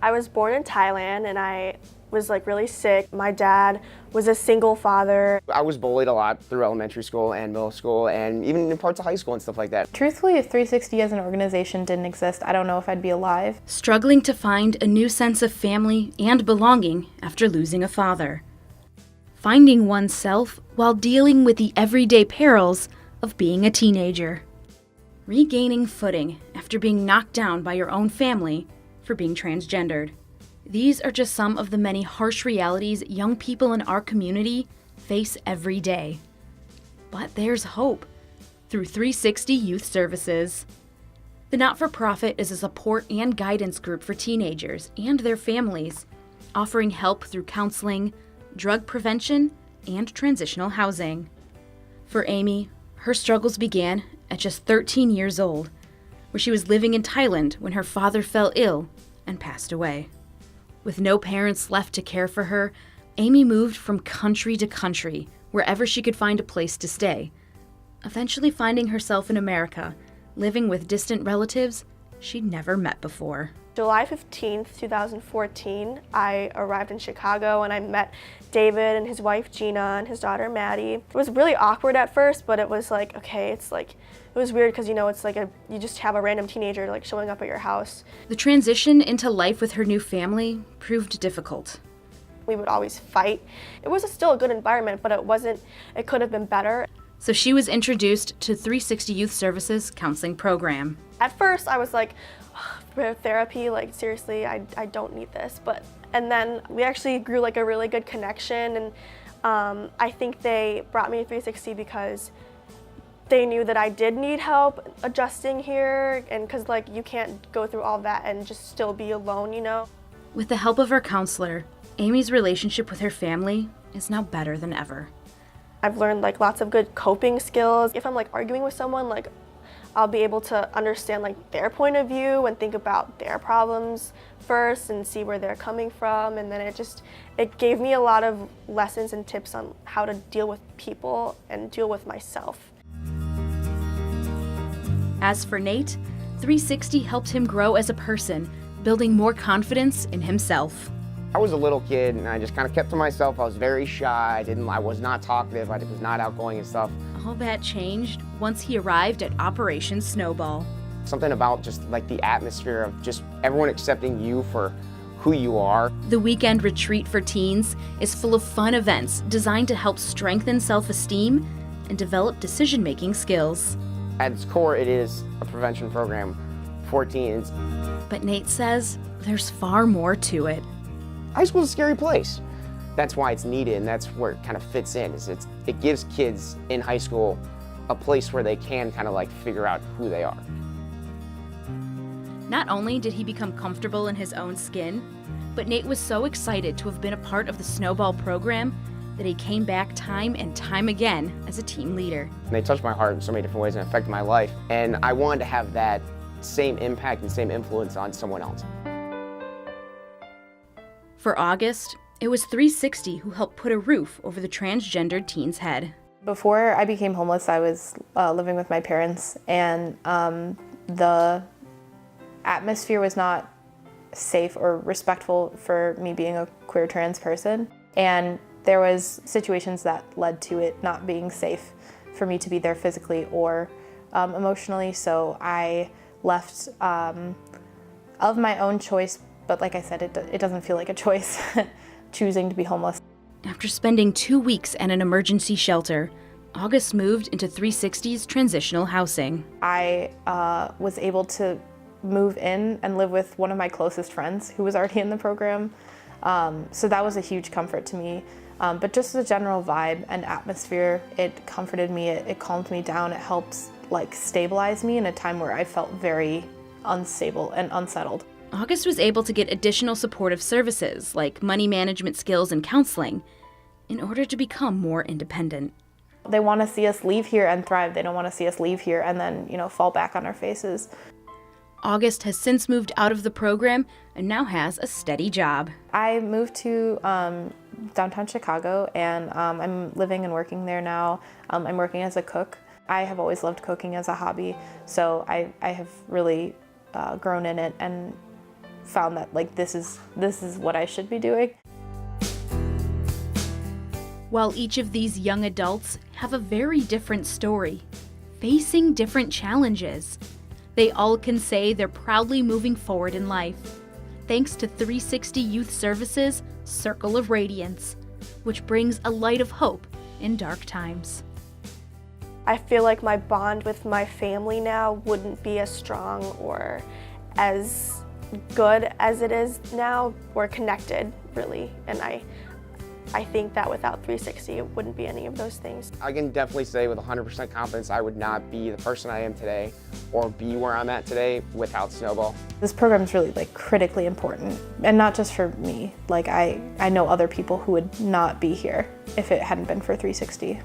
I was born in Thailand and I was like really sick. My dad was a single father. I was bullied a lot through elementary school and middle school and even in parts of high school and stuff like that. Truthfully, if 360 as an organization didn't exist, I don't know if I'd be alive. Struggling to find a new sense of family and belonging after losing a father. Finding oneself while dealing with the everyday perils of being a teenager. Regaining footing after being knocked down by your own family for being transgendered. These are just some of the many harsh realities young people in our community face every day. But there's hope through 360 Youth Services. The not-for-profit is a support and guidance group for teenagers and their families, offering help through counseling, drug prevention, and transitional housing. For Amy, her struggles began at just 13 years old, where she was living in Thailand when her father fell ill and passed away. With no parents left to care for her, Amy moved from country to country, wherever she could find a place to stay, eventually finding herself in America, living with distant relatives she'd never met before. July 15th, 2014, I arrived in Chicago and I met David and his wife Gina and his daughter Maddie. It was really awkward at first, but it was like, okay, it was weird because, it's like you just have a random teenager like showing up at your house. The transition into life with her new family proved difficult. We would always fight. It was still a good environment, but it could have been better. So she was introduced to 360 Youth Services counseling program. At first I was like, therapy, like seriously, I don't need this. And then we actually grew like a really good connection, and I think they brought me to 360 because they knew that I did need help adjusting here, and because like you can't go through all that and just still be alone, With the help of her counselor, Amy's relationship with her family is now better than ever. I've learned like lots of good coping skills. If I'm like arguing with someone, like I'll be able to understand like their point of view and think about their problems first and see where they're coming from, and then it gave me a lot of lessons and tips on how to deal with people and deal with myself. As for Nate, 360 helped him grow as a person, building more confidence in himself. I was a little kid and I just kind of kept to myself. I was very shy. I was not talkative. I was not outgoing and stuff. All that changed once he arrived at Operation Snowball. Something about just like the atmosphere of just everyone accepting you for who you are. The weekend retreat for teens is full of fun events designed to help strengthen self-esteem and develop decision-making skills. At its core, it is a prevention program for teens. But Nate says there's far more to it. High school is a scary place. That's why it's needed, and that's where it kind of fits in. It gives kids in high school a place where they can kind of like figure out who they are. Not only did he become comfortable in his own skin, but Nate was so excited to have been a part of the Snowball program that he came back time and time again as a team leader. And they touched my heart in so many different ways and affected my life, and I wanted to have that same impact and same influence on someone else. For August, it was 360 who helped put a roof over the transgendered teen's head. Before I became homeless, I was living with my parents, and the atmosphere was not safe or respectful for me being a queer trans person. And there was situations that led to it not being safe for me to be there physically or emotionally. So I left of my own choice, but like I said, it doesn't feel like a choice, choosing to be homeless. After spending 2 weeks at an emergency shelter, August moved into 360's transitional housing. I was able to move in and live with one of my closest friends who was already in the program. So that was a huge comfort to me. But just the general vibe and atmosphere, it comforted me, it calmed me down, it helped like stabilize me in a time where I felt very unstable and unsettled. August was able to get additional supportive services like money management skills and counseling in order to become more independent. They want to see us leave here and thrive. They don't want to see us leave here and then, fall back on our faces. August has since moved out of the program and now has a steady job. I moved to downtown Chicago, and I'm living and working there now. I'm working as a cook. I have always loved cooking as a hobby, so I have really grown in it and found that like this is what I should be doing. While each of these young adults have a very different story, facing different challenges, they all can say they're proudly moving forward in life, thanks to 360 Youth Services' Circle of Radiance, which brings a light of hope in dark times. I feel like my bond with my family now wouldn't be as strong or as good as it is now. We're connected, really, and I think that without 360, it wouldn't be any of those things. I can definitely say with 100% confidence I would not be the person I am today or be where I'm at today without Snowball. This program is really like critically important, and not just for me. Like I know other people who would not be here if it hadn't been for 360.